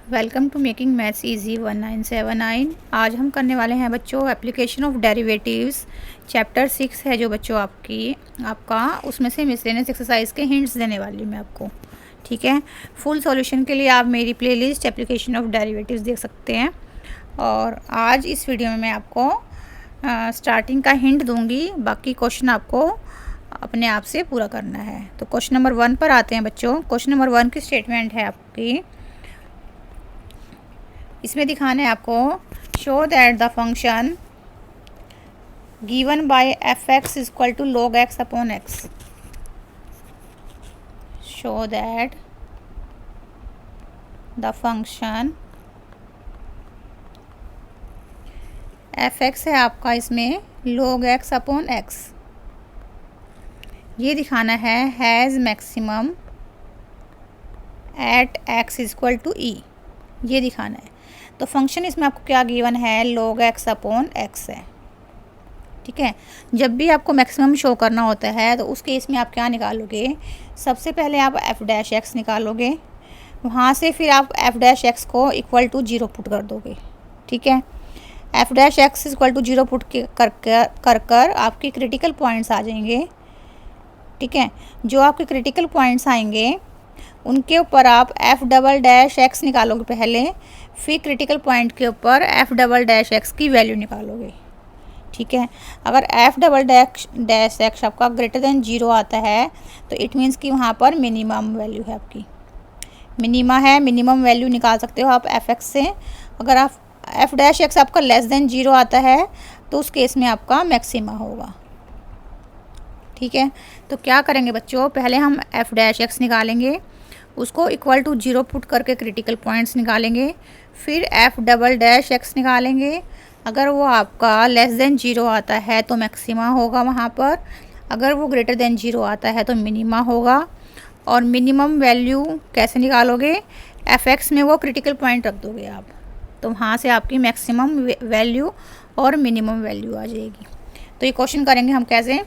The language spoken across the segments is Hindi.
Welcome to making maths easy 1979। आज हम करने वाले हैं बच्चों एप्लीकेशन ऑफ डेरिवेटिव्स। चैप्टर 6 है जो बच्चों आपका उसमें से मिसलेनियस एक्सरसाइज के हिंट्स देने वाली मैं आपको। ठीक है, फुल सॉल्यूशन के लिए आप मेरी प्लेलिस्ट एप्लीकेशन ऑफ डेरिवेटिव्स देख सकते हैं। और आज इस वीडियो में मैं आपको स्टार्टिंग का हिंट दूंगी, बाकी क्वेश्चन आपको अपने आप से पूरा करना है। तो क्वेश्चन नंबर 1 पर आते हैं बच्चों। क्वेश्चन नंबर 1 की स्टेटमेंट है आपकी, इसमें दिखाना है आपको, show that the function given by f x is equal to log x upon x. Show that the function f x है आपका, इसमें log x अपॉन एक्स ये दिखाना है, has maximum at x is equal to e, ये दिखाना है। तो फंक्शन इसमें आपको क्या गिवन है, log x अपॉन एक्स है। ठीक है, जब भी आपको मैक्सिमम शो करना होता है तो उस केस में आप क्या निकालोगे, सबसे पहले आप एफ डैश एक्स निकालोगे, वहाँ से फिर आप एफ डैश एक्स को इक्वल टू 0 पुट कर दोगे। ठीक है, f dash x equal to 0 put कर आपके क्रिटिकल पॉइंट्स आ जाएंगे। ठीक है, जो आपके क्रिटिकल पॉइंट्स आएंगे उनके ऊपर आप एफ डबल डैश एक्स निकालोगे पहले, फिर क्रिटिकल पॉइंट के ऊपर एफ डबल डैश एक्स की वैल्यू निकालोगे। ठीक है, अगर एफ डबल डैश एक्स आपका ग्रेटर देन 0 आता है तो इट मीन्स कि वहाँ पर मिनिमम वैल्यू है आपकी, मिनिमा है, मिनिमम वैल्यू निकाल सकते हो आप एफ एक्स से। अगर आप एफ डैश एक्स आपका लेस देन 0 आता है तो उस केस में आपका मैक्सिमा होगा। ठीक है, तो क्या करेंगे बच्चों, पहले हम एफ डैश एक्स निकालेंगे, उसको इक्वल टू 0 पुट करके क्रिटिकल पॉइंट्स निकालेंगे, फिर एफ डबल डैश एक्स निकालेंगे। अगर वो आपका लेस देन 0 आता है तो मैक्सिमा होगा वहाँ पर, अगर वो ग्रेटर देन 0 आता है तो मिनिमा होगा। और मिनिमम वैल्यू कैसे निकालोगे, एफ एक्स में वो क्रिटिकल पॉइंट रख दोगे आप, तो वहाँ से आपकी मैक्सिमम वैल्यू और मिनिमम वैल्यू आ जाएगी। तो ये क्वेश्चन करेंगे हम कैसे,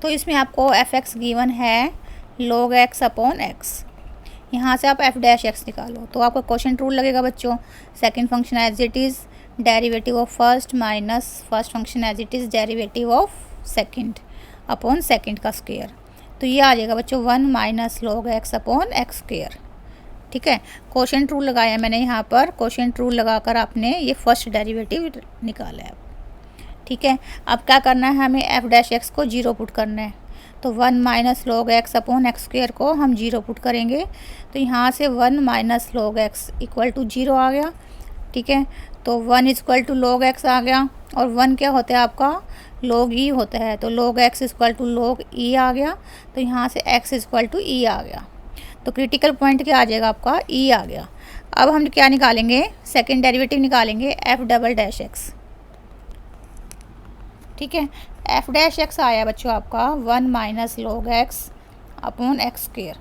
तो इसमें आपको एफ एक्स गिवन है log x अपॉन एक्स, यहाँ से आप एफ डैश एक्स निकालो तो आपका क्वेश्चन ट्रू लगेगा बच्चों। Second function as it is derivative of first minus first function as it is derivative of second upon second का स्क्वायर, तो ये आ जाएगा बच्चों 1 minus log x upon x square. ठीक है, क्वेश्चन ट्रू लगाया मैंने यहाँ पर, क्वेश्चन ट्रू लगाकर आपने ये फर्स्ट डेरिवेटिव निकाला है। ठीक है, अब क्या करना है, हमें एफ डैश एक्स को 0 पुट करना है, तो 1 minus log x upon x square को हम 0 पुट करेंगे, तो यहाँ से 1 minus log x equal to 0 आ गया। ठीक है, तो 1 इक्वल टू log x आ गया, और 1 क्या होता है आपका, log e होता है, तो log x equal to log e आ गया, तो यहाँ से x इक्वल टू e आ गया, तो क्रिटिकल पॉइंट क्या आ जाएगा आपका, e आ गया। अब हम क्या निकालेंगे, सेकेंड डेरिवेटिव निकालेंगे एफ डबल डैश एक्स। ठीक है, एफ डैश एक्स आया बच्चों आपका 1 minus log x upon x square,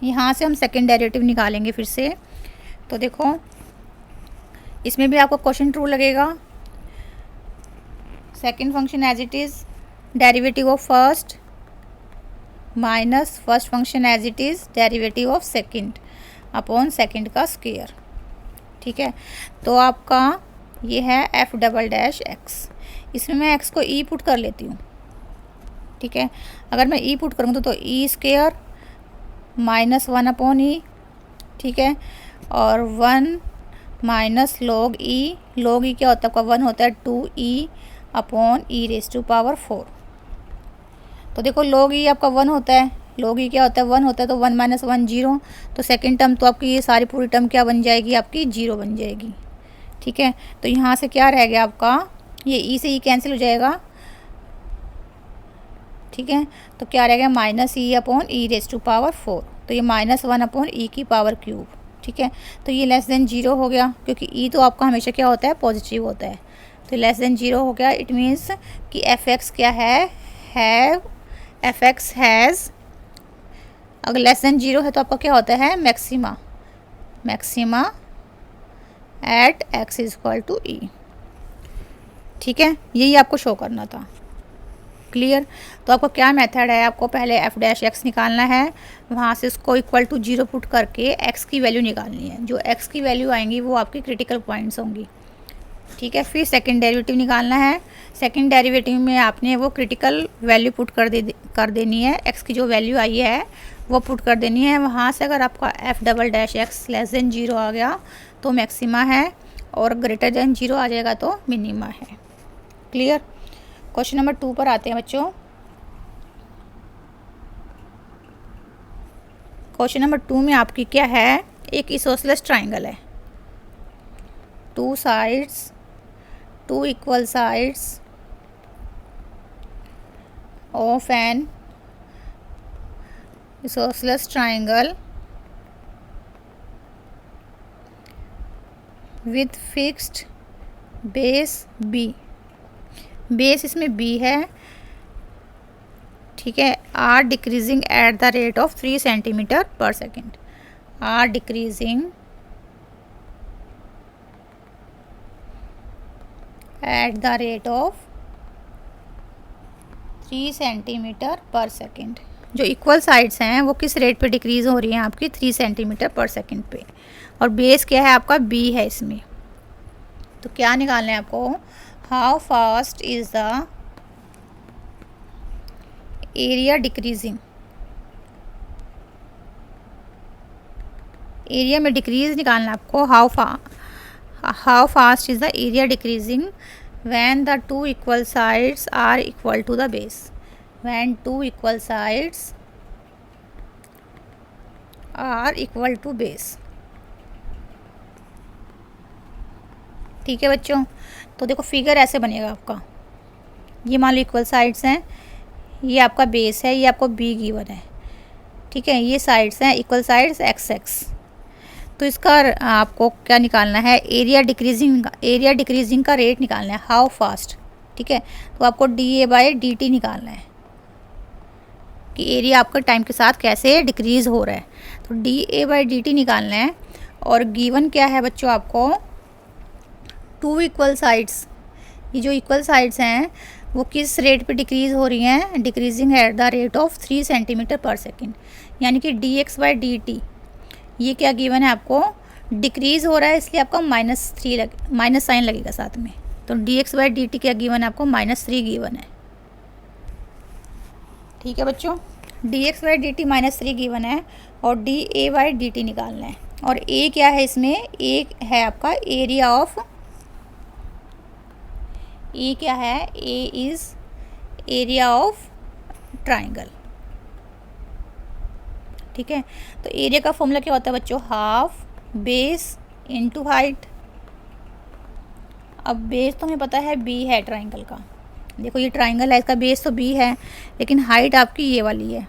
यहाँ से हम सेकेंड डेरिवेटिव निकालेंगे फिर से। तो देखो इसमें भी आपको क्वेश्चन ट्रू लगेगा, second function as it is derivative of first minus first function as it is derivative of second upon second का स्क्वायर। ठीक है, तो आपका ये है एफ डबल डैश एक्स, इसमें मैं x को e पुट कर लेती हूँ। ठीक है, अगर मैं e पुट करूँगी तो ई स्क्वायर माइनस 1 अपॉन ई। ठीक है, और 1 माइनस log e क्या होता है आपका, 1 होता है 2e upon e raise to power 4। तो देखो log e आपका 1 होता है, log e क्या होता है, 1 होता है, तो 1 माइनस 1 0, तो सेकेंड टर्म तो आपकी ये सारी पूरी टर्म क्या बन जाएगी, आपकी 0 बन जाएगी। ठीक है, तो यहाँ से क्या रह गया आपका, ये ई से ई कैंसिल हो जाएगा। ठीक है, तो क्या रहेगा, minus e upon e raise to power 4, तो ये माइनस 1 अपॉन ई की पावर क्यूब। ठीक है, तो ये लेस देन 0 हो गया, क्योंकि ई तो आपका हमेशा क्या होता है, पॉजिटिव होता है, तो लेस देन 0 हो गया। इट मीन्स कि एफ एक्स क्या है एफ एक्स हैज़, अगर लेस देन 0 है तो आपका क्या होता है, maxima. Maxima at x is equal to e. ठीक है, यही आपको शो करना था। क्लियर। तो आपको क्या मेथड है, आपको पहले एफ डैश एक्स निकालना है, वहाँ से उसको इक्वल टू 0 पुट करके एक्स की वैल्यू निकालनी है। जो एक्स की वैल्यू आएंगी वो आपकी क्रिटिकल पॉइंट्स होंगी। ठीक है, फिर सेकंड डेरिवेटिव निकालना है। सेकंड डेरिवेटिव में आपने वो क्रिटिकल वैल्यू पुट कर देनी है। एक्स की जो वैल्यू आई है वो पुट कर देनी है। वहाँ से अगर आपका F double dash x less than 0 आ गया तो मैक्सिमा है, और ग्रेटर देन 0 आ जाएगा तो मिनिमा है। क्लियर। क्वेश्चन नंबर 2 पर आते हैं बच्चों। क्वेश्चन नंबर 2 में आपकी क्या है, एक इसोसलेस ट्राइंगल है, two equal sides of an isosceles triangle with fixed base B। Base इसमें B है। ठीक है, are decreasing at the rate of 3 centimetre per second. Are decreasing at the rate of 3 centimetre per second. जो इक्वल साइड्स हैं वो किस रेट पे डिक्रीज़ हो रही हैं आपकी, 3 सेंटीमीटर पर सेकेंड पे, और बेस क्या है आपका, बी है इसमें। तो क्या निकालना है आपको, how fast is the area decreasing. Area में डिक्रीज निकालना है आपको। How fast is the area decreasing when the two equal sides are equal to the base। when two equal sides are equal to base। ठीक है बच्चों, तो देखो फिगर ऐसे बनेगा आपका। ये मान लो इक्वल साइड्स हैं, ये आपका बेस है, ये आपको बी गिवन है। ठीक है, ये साइड्स हैं इक्वल साइड्स एक्स एक्स। तो इसका आपको क्या निकालना है, एरिया डिक्रीजिंग का रेट निकालना है, हाउ फास्ट। ठीक है, तो आपको D A by D T निकालना है कि एरिया आपका टाइम के साथ कैसे डिक्रीज़ हो रहा है। तो D A by D T निकालना है, और गिवन क्या है बच्चों आपको, 2 इक्वल साइड्स। ये जो इक्वल साइड्स हैं वो किस रेट पे डिक्रीज़ हो रही हैं, decreasing at the rate of 3 centimetre per second. यानी कि D x by D T, ये क्या गिवन है आपको, डिक्रीज़ हो रहा है, इसलिए आपका माइनस साइन लगेगा साथ में। तो D x by D T क्या गिवन है आपको, -3 गिवन है। ठीक है बच्चों, D x by D T -3 given है, और D A by D T निकालना है। और ए क्या है इसमें, ए है आपका एरिया ऑफ, ए क्या है, A is area of triangle. ठीक है, तो एरिया का फॉर्मूला क्या होता है बच्चों, हाफ बेस इनटू हाइट। अब बेस तो हमें पता है बी है ट्राइंगल का। देखो ये ट्राइंगल है, इसका बेस तो बी है, लेकिन हाइट आपकी ये वाली है,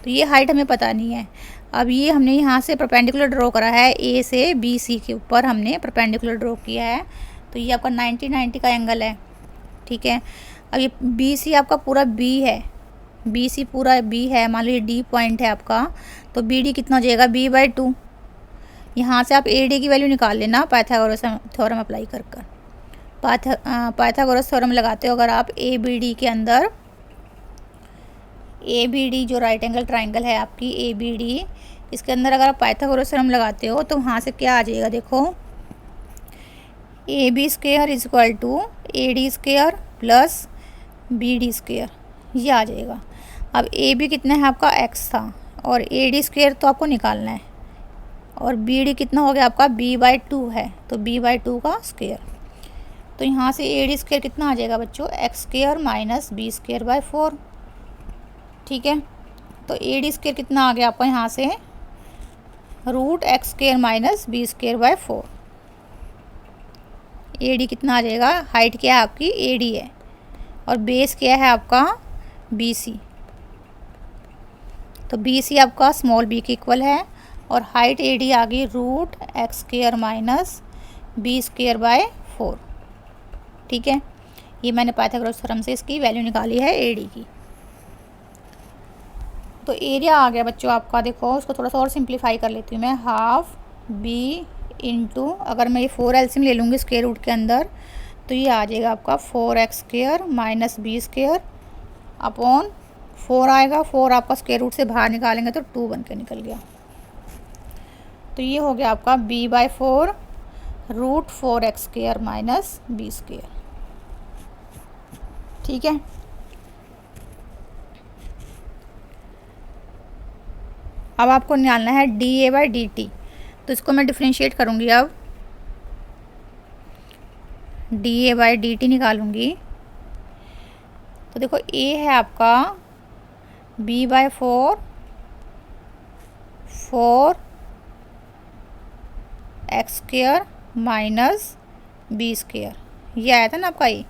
तो ये हाइट हमें पता नहीं है। अब ये हमने यहाँ से परपेंडिकुलर ड्रॉ करा है, ए से बी सी के ऊपर हमने परपेंडिकुलर ड्रॉ किया है, तो ये आपका 90 का एंगल है। ठीक है, अब ये बी सी आपका पूरा बी है, बी सी पूरा बी है, मान लो ये डी पॉइंट है आपका, तो बी डी कितना हो जाएगा, बी बाई 2। यहाँ से आप ए डी की वैल्यू निकाल लेना पाइथागोरस थ्योरम अप्लाई कर पाइथागोरस थ्योरम लगाते हो अगर आप ए बी डी के अंदर, ए बी डी जो राइट एंगल ट्राइंगल है आपकी ए बी डी, इसके अंदर अगर आप पाइथागोरस थ्योरम लगाते हो तो वहाँ से क्या आ जाएगा, देखो a b square is equal to a d square plus b d square, ये आ जाएगा। अब ए बी कितना है आपका एक्स था, और ए डी स्क्वायर तो आपको निकालना है, और बी डी कितना हो गया आपका बी बाई 2 है, तो बी बाई 2 का स्क्वायर। तो यहाँ से ए डी स्क्वायर कितना आ जाएगा बच्चों, x square minus b square by 4। ठीक है, तो ए डी स्क्वायर कितना आ गया आपका यहाँ से, root x square minus b square by 4। A d कितना आ जाएगा, हाइट क्या है आपकी ए डी है, और बेस क्या है आपका बी सी, तो बी सी आपका स्मॉल बी के इक्वल है, और हाइट ए डी आ गई root x square minus b square by 4। ठीक है, ये मैंने पाइथागोरस थ्योरम से इसकी वैल्यू निकाली है ए डी की। तो एरिया आ गया बच्चों आपका, देखो उसको थोड़ा सा और सिंप्लीफाई कर लेती हूँ मैं, हाफ बी इंटू, अगर मैं ये 4 एलसीएम ले लूँगी स्क्वायर रूट के अंदर तो ये आ जाएगा आपका 4x square minus b square upon 4 आएगा, 4 आपका स्क्वायर रूट से बाहर निकालेंगे तो 2 बन के निकल गया। तो ये हो गया आपका b/4 root 4x square minus b square. ठीक है, अब आपको निकालना है dA/dt, तो इसको मैं डिफ्रेंशिएट करूँगी। अब dA/dt निकालूंगी तो देखो a है आपका b/4 4x square minus b square, ये आया था ना आपका ये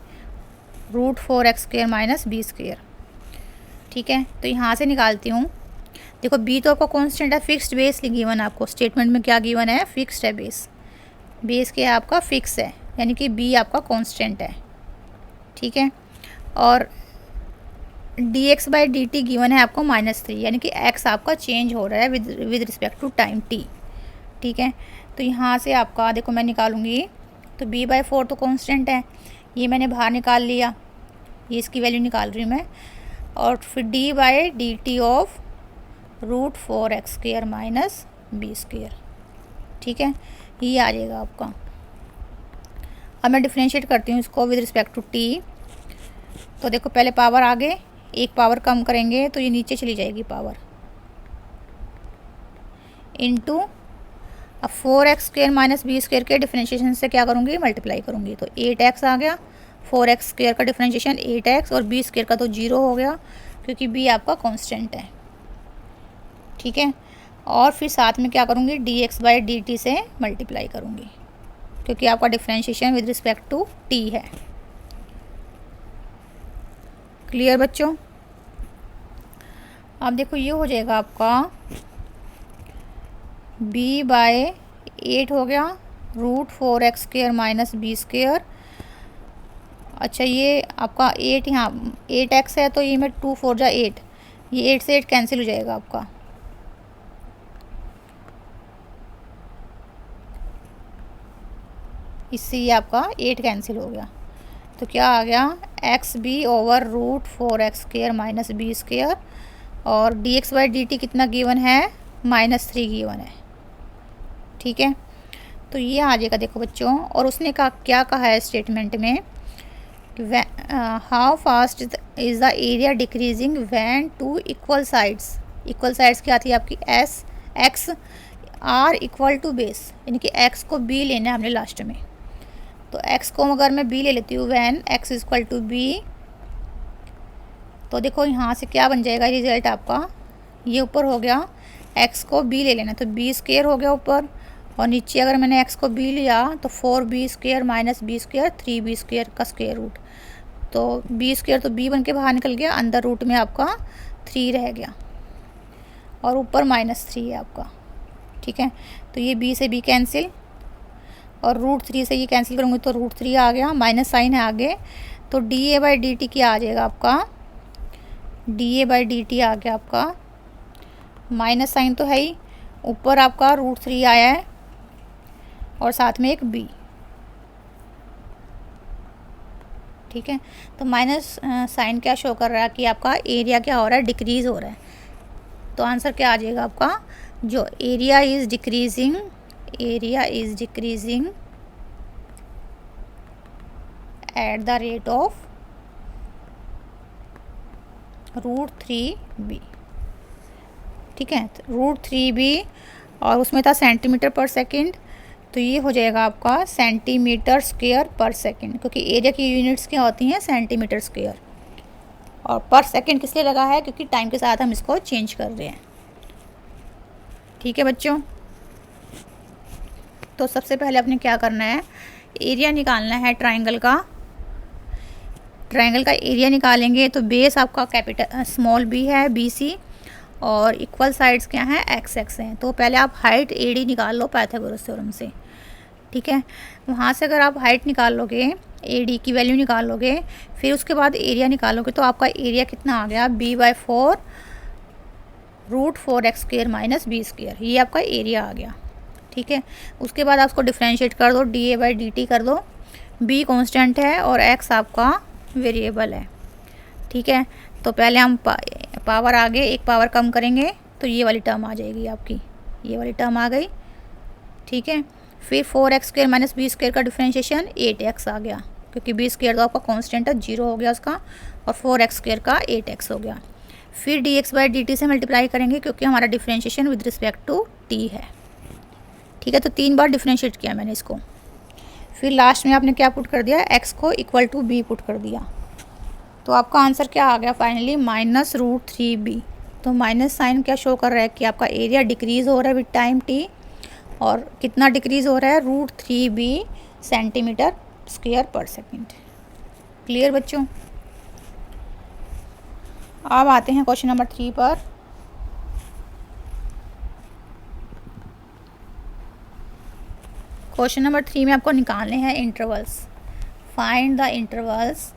root 4x square minus b square. ठीक है, तो यहाँ से निकालती हूँ। देखो b तो आपका कांस्टेंट है, फिक्स्ड बेस गिवन है आपको स्टेटमेंट में, क्या गिवन है, फिक्स्ड है बेस, बेस क्या है आपका फिक्स है, यानी कि b आपका कांस्टेंट है। ठीक है, और dx/dt गिवन है आपको -3, यानी कि x आपका चेंज हो रहा है with respect to time t। ठीक है, तो यहाँ से आपका देखो मैं निकालूंगी तो b/4 तो कांस्टेंट है, ये मैंने बाहर निकाल लिया, ये इसकी वैल्यू निकाल रही हूँ मैं, और फिर d/dt of root 4x square minus b square. ठीक है, ये आ जाएगा आपका। अब मैं डिफ्रेंशिएट करती हूँ इसको विद रिस्पेक्ट टू t। तो देखो पहले पावर आगे, एक पावर कम करेंगे तो ये नीचे चली जाएगी पावर, इनटू अब 4x square minus b square के डिफ्रेंशिएशन से क्या करूँगी, मल्टीप्लाई करूँगी, तो 8x आ गया। 4x स्क्वायर का डिफ्रेंशिएशन 8x और बी स्क्वायर का तो 0 हो गया क्योंकि b आपका कांस्टेंट है। ठीक है, और फिर साथ में क्या करूँगी, dx/dt से मल्टीप्लाई करूँगी क्योंकि आपका differentiation with respect to t है। क्लियर बच्चों? अब देखो ये हो जाएगा आपका b/8 हो गया root 4x square minus b square. अच्छा ये आपका 8 यहाँ 8x है तो ये में 2 4 जा 8, ये 8 से 8 कैंसिल हो जाएगा आपका, इससे ये आपका 8 कैंसिल हो गया, तो क्या आ गया xb over root 4x square minus b square, और dx/dt कितना गिवन है, -3 गिवन है। ठीक है, तो ये आ जाएगा देखो बच्चों। और उसने क्या कहा है स्टेटमेंट में, how fast is the area decreasing when two equal sides, equal sides क्या आती है आपकी x are equal to base, यानी कि x को b लेना है हमने लास्ट में, तो x को अगर मैं b ले लेती हूँ when x is equal to b, तो देखो यहाँ से क्या बन जाएगा रिजल्ट आपका, ये ऊपर हो गया x को b ले लेना तो b स्क्वायर हो गया ऊपर, और नीचे अगर मैंने x को b लिया तो 4b square minus b square 3b square का स्क्वायर रूट, तो b स्क्वायर तो b बन के बाहर निकल गया, अंदर रूट में आपका 3 रह गया और ऊपर -3 है आपका। ठीक है, तो ये b से b कैंसिल और रूट 3 से ये कैंसिल करूँगी तो रूट 3 आ गया, माइनस साइन है आगे, तो dA/dt क्या आ जाएगा आपका, dA/dt आ गया आपका, माइनस साइन तो है ही, ऊपर आपका रूट 3 आया है और साथ में एक b। ठीक है, तो माइनस साइन क्या शो कर रहा है कि आपका एरिया क्या हो रहा है, डिक्रीज़ हो रहा है, तो आंसर क्या आ जाएगा आपका, जो area is decreasing, area is decreasing at the rate of root 3b। ठीक है, रूट 3b और उसमें था सेंटीमीटर पर सेकंड, तो ये हो जाएगा आपका सेंटीमीटर स्क्वायर पर सेकंड, क्योंकि एरिया की यूनिट्स क्या होती हैं, सेंटीमीटर स्क्वायर, और पर सेकंड किस लिए लगा है, क्योंकि टाइम के साथ हम इसको चेंज कर रहे हैं। ठीक है बच्चों, तो सबसे पहले अपने क्या करना है, एरिया निकालना है ट्राइंगल का। ट्राइंगल का एरिया निकालेंगे तो बेस आपका कैपिटल स्मॉल b है BC, और इक्वल साइड्स क्या हैं, x हैं, तो पहले आप हाइट AD निकाल लो पाइथागोरस थ्योरम से। ठीक है, वहाँ से अगर आप हाइट निकाल लोगे, AD की वैल्यू निकाल लोगे, फिर उसके बाद एरिया निकालोगे, तो आपका एरिया कितना आ गया, b/4 √4x² minus B square, ये आपका एरिया आ गया। ठीक है, उसके बाद आप उसको डिफ्रेंशिएट कर दो, dA/dt कर दो, b कांस्टेंट है और x आपका वेरिएबल है। ठीक है, तो पहले हम पावर आगे एक पावर कम करेंगे तो ये वाली टर्म आ जाएगी आपकी, ये वाली टर्म आ गई। ठीक है, फिर 4x² माइनस बी स्क्वेयर का डिफ्रेंशिएशन 8x आ गया, क्योंकि बी स्क्वेयर तो आपका कांस्टेंट है, 0 हो गया उसका, और 4x² का 8x हो गया। फिर dx/dt से मल्टीप्लाई करेंगे क्योंकि हमारा differentiation with respect to t है। ठीक है, तो 3 बार डिफ्रेंशिएट किया मैंने इसको। फिर लास्ट में आपने क्या पुट कर दिया, x को इक्वल टू b पुट कर दिया, तो आपका आंसर क्या आ गया फाइनली, -√3b। तो माइनस साइन क्या शो कर रहा है कि आपका एरिया डिक्रीज़ हो रहा है विद टाइम t, और कितना डिक्रीज़ हो रहा है, √3b सेंटीमीटर स्क्वायर पर सेकेंड। क्लियर बच्चों। अब आते हैं क्वेश्चन नंबर 3 पर। क्वेश्चन नंबर 3 में आपको निकालने हैं intervals. Find the intervals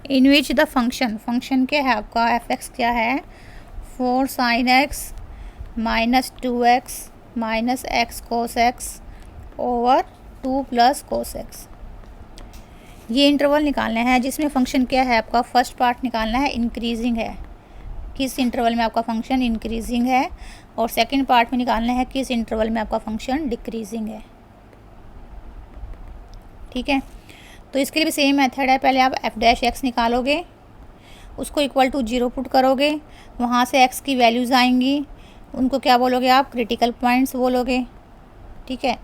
in which the function क्या है आपका, f(x) क्या है, 4 sin x minus 2x minus x cos x over 2 plus cos x। ये इंटरवल निकालना है जिसमें फंक्शन क्या है आपका, फर्स्ट पार्ट निकालना है इंक्रीजिंग है, किस इंटरवल में आपका फंक्शन इंक्रीजिंग है, और सेकंड पार्ट में निकालना है किस इंटरवल में आपका फंक्शन डिक्रीजिंग है। ठीक है, तो इसके लिए भी सेम मेथड है, पहले आप f' निकालोगे, उसको इक्वल टू 0 पुट करोगे, वहाँ से x की वैल्यूज़ आएंगी, उनको क्या बोलोगे आप, क्रिटिकल पॉइंट्स बोलोगे। ठीक है,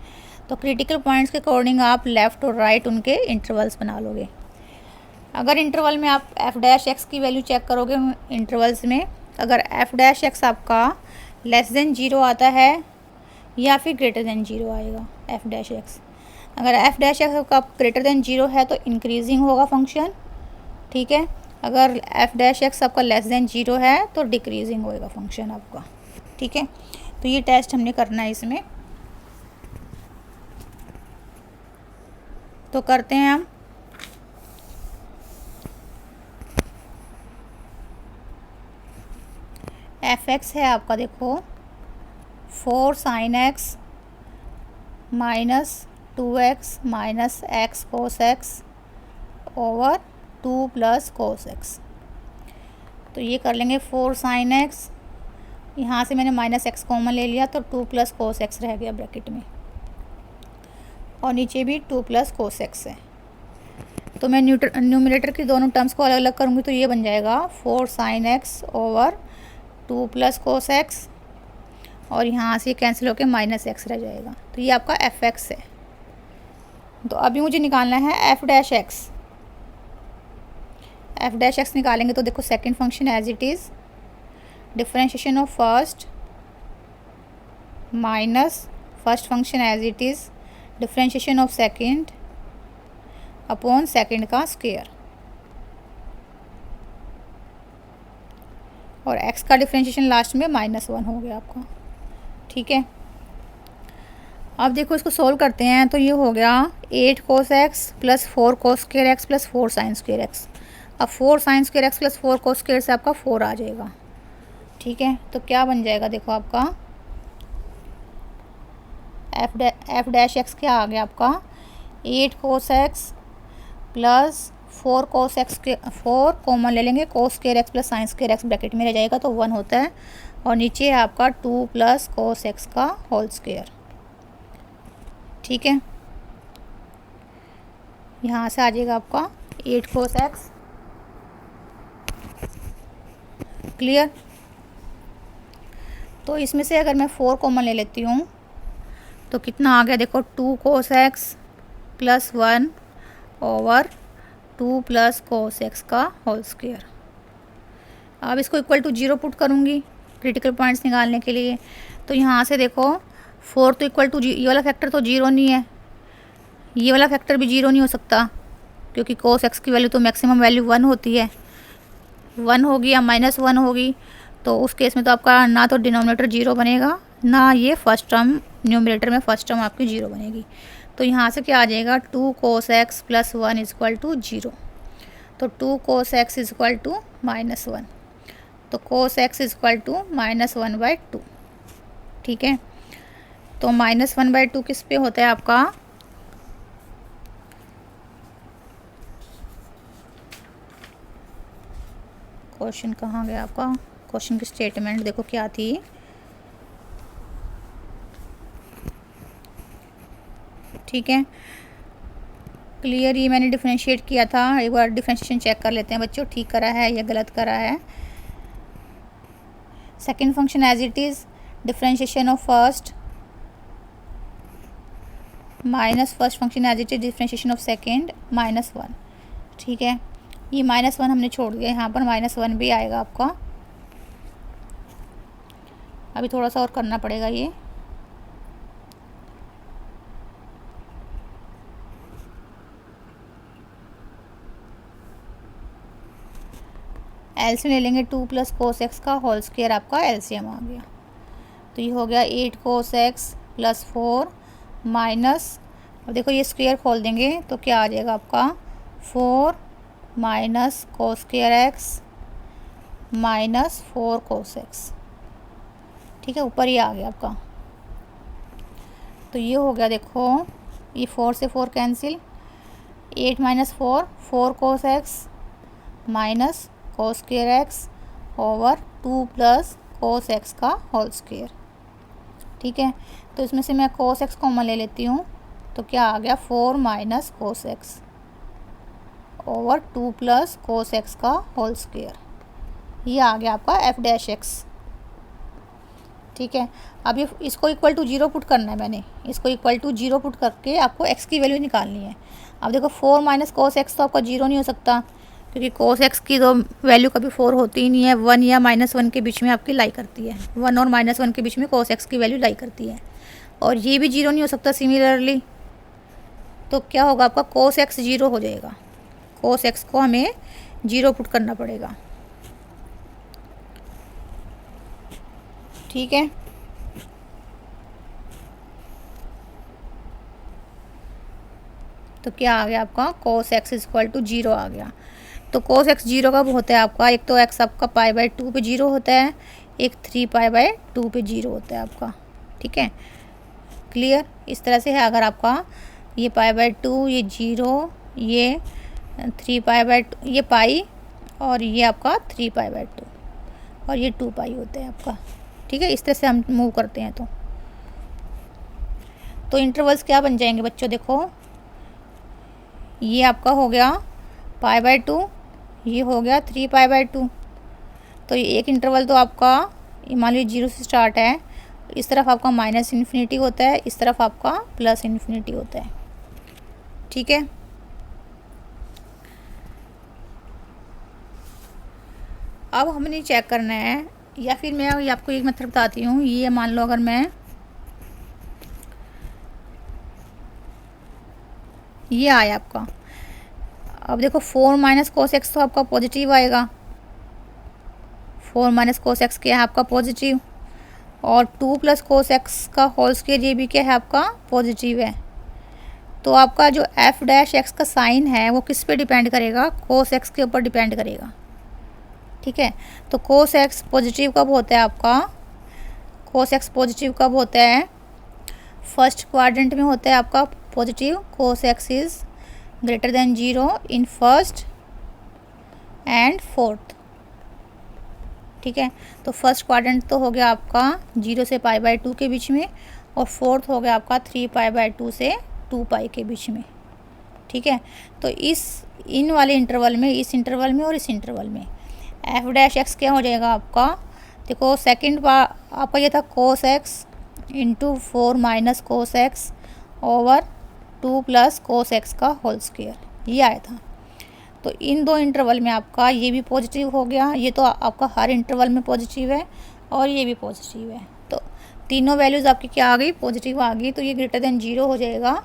तो क्रिटिकल पॉइंट्स के अकॉर्डिंग आप लेफ़्ट और राइट उनके इंटरवल्स बना लोगे। अगर इंटरवल में आप f' की वैल्यू चेक करोगे इंटरवल्स में, अगर f' आपका लेस देन 0 आता है या फिर ग्रेटर देन 0 आएगा f'। अगर f' आपका ग्रेटर देन 0 है तो इंक्रीजिंग होगा फंक्शन। ठीक है, अगर f' आपका लेस देन 0 है तो डिक्रीजिंग होएगा फंक्शन आपका। ठीक है, तो ये टेस्ट हमने करना है इसमें, तो करते हैं हम। f(x) है आपका, देखो 4 sin x minus 2x minus x cos x over 2 plus cos x। तो ये कर लेंगे 4 sin x, यहाँ से मैंने माइनस x कॉमन ले लिया तो 2 प्लस cos x रह गया ब्रैकेट में, और नीचे भी 2 प्लस cos x है। तो मैं न्यूमरेटर की दोनों टर्म्स को अलग अलग करूँगी तो ये बन जाएगा 4 sin x over 2 plus cos x, और यहाँ से कैंसिल होकर माइनस x रह जाएगा। तो ये आपका f(x) है। तो अभी मुझे निकालना है f'(x). f'(x) निकालेंगे तो देखो second function as it is, differentiation of first minus first function as it is, differentiation of second upon second का स्क्वायर, और x का डिफरेंशिएशन लास्ट में -1 हो गया आपका। ठीक है, अब देखो इसको सोल्व करते हैं तो ये हो गया 8 cos x plus 4 cos square x plus 4 sin square x। अब 4 sin square x plus 4 cos square से आपका 4 आ जाएगा। ठीक है, तो क्या बन जाएगा, देखो आपका f'(x) क्या आ गया आपका, 8 cos x plus 4 cos x के 4 कॉमन ले लेंगे, cos square x plus sin square x bracket में रह जाएगा तो 1 होता है, और नीचे है आपका 2 प्लस cos x का होल स्क्वायर। ठीक है, यहाँ से आ जाएगा आपका 8 cos x। क्लियर। तो इसमें से अगर मैं 4 कॉमन ले लेती हूँ तो कितना आ गया, देखो 2 cos x plus 1 over 2 plus cos x का होल स्क्वायर। अब इसको इक्वल टू 0 पुट करूँगी क्रिटिकल पॉइंट्स निकालने के लिए, तो यहाँ से देखो 4 तो इक्वल टू, ये वाला फैक्टर तो 0 नहीं है, ये वाला फैक्टर भी 0 नहीं हो सकता, क्योंकि cos x की वैल्यू तो मैक्सिमम वैल्यू 1 होती है, 1 होगी या -1 होगी, तो उस केस में तो आपका ना तो डिनोमिनेटर 0 बनेगा, ना ये फर्स्ट टर्म न्यूमरेटर में फर्स्ट टर्म आपकी 0 बनेगी। तो यहाँ से क्या आ जाएगा, 2 cos x plus 1 equal to 0। तो 2 cos x is equal to -1, तो cos x is equal to -1/2। ठीक है, तो -1/2 किस पे होता है आपका, क्वेश्चन कहाँ गया आपका, क्वेश्चन की स्टेटमेंट देखो क्या थी, ठीक है क्लियर। ये मैंने डिफरेंशिएट किया था, एक बार डिफरेंशिएशन चेक कर लेते हैं बच्चों, ठीक करा है या गलत करा है। Second function as it is, differentiation of first minus first function as it is, differentiation of second -1। ठीक है, ये -1 हमने छोड़ दिया, यहाँ पर -1 भी आएगा आपका। अभी थोड़ा सा और करना पड़ेगा ये, एलसीएम ले लेंगे 2 + cos x का होल स्क्वायर, आपका एलसीएम आ गया। तो ये हो गया 8 cos x + 4 माइनस, अब देखो ये स्क्वायर खोल देंगे तो क्या आ जाएगा आपका 4 minus cos square x minus 4 cos x। ठीक है, ऊपर ही आ गया आपका। तो ये हो गया, देखो ये 4 से 4 cancel, 8 - 4 4 cos x minus cos square x over 2 + cos x का होल स्क्वायर। ठीक है, तो इसमें से मैं cos x कॉमन ले लेती हूँ, तो क्या आ गया 4 minus cos x over 2 + cos x का होल स्क्वायर। ये आ गया आपका f'(x). ठीक है, अब ये इसको इक्वल टू 0 पुट करना है, मैंने इसको इक्वल टू 0 पुट करके आपको x की वैल्यू निकालनी है। अब देखो 4 माइनस cos x तो आपका 0 नहीं हो सकता, क्योंकि cos x की तो वैल्यू कभी 4 होती ही नहीं है, 1 या -1 के बीच में आपकी लाई करती है, 1 और -1 के बीच में cos x की वैल्यू लाई करती है, और ये भी 0 नहीं हो सकता सिमिलरली। तो क्या होगा आपका cos x 0 हो जाएगा, cos x को हमें 0 पुट करना पड़ेगा। ठीक है, तो क्या आ गया आपका cos x is equal to 0 आ गया। तो cos x 0 कब होता है आपका, एक तो x आपका π/2 पे 0 होता है, एक 3π/2 पे 0 होता है आपका। ठीक है, क्लियर। इस तरह से है, अगर आपका ये π/2, ये 0, ये 3π/2, ये पाई, और ये आपका 3π/2, और ये 2π होता है आपका। ठीक है, इस तरह से हम मूव करते हैं। तो इंटरवल्स क्या बन जाएंगे बच्चों, देखो ये आपका हो गया π/2, ये हो गया 3π/2। तो ये एक इंटरवल तो आपका मान लीजिए 0 से स्टार्ट है, इस तरफ आपका -∞ होता है, इस तरफ आपका +∞ होता है। ठीक है, अब हमने चेक करना है, या फिर मैं आपको एक मेथड बताती हूँ। ये मान लो अगर मैं ये आया आपका, अब देखो 4 माइनस cos x तो आपका पॉजिटिव आएगा, 4 माइनस cos x क्या है आपका पॉजिटिव, और 2 + cos x का होल स्क्वायर ये भी क्या है आपका पॉजिटिव है। तो आपका जो f'(x) का साइन है वो किस पे डिपेंड करेगा, cos x के ऊपर डिपेंड करेगा। ठीक है, तो cos x पॉजिटिव कब होता है आपका, cos x पॉजिटिव कब होता है, फर्स्ट क्वाड्रेंट में होता है आपका positive, cos x is greater than 0 in first and fourth. ठीक है, तो फर्स्ट क्वाड्रेंट तो हो गया आपका 0 से π/2 के बीच में, और फोर्थ हो गया आपका 3π/2 से 2π के बीच में। ठीक है, तो इन वाले इंटरवल में, इस इंटरवल में और इस इंटरवल में f'(x) क्या हो जाएगा आपका, देखो सेकंड पार्ट आपका ये था cos x into 4 minus cos x over 2 + cos x का होल स्क्वायर, ये आया था। तो इन दो इंटरवल में आपका ये भी पॉजिटिव हो गया, ये तो आपका हर इंटरवल में पॉजिटिव है, और ये भी पॉजिटिव है। तो तीनों वैल्यूज़ आपकी क्या आ गई, पॉजिटिव आ गई। तो ये ग्रेटर देन 0 हो जाएगा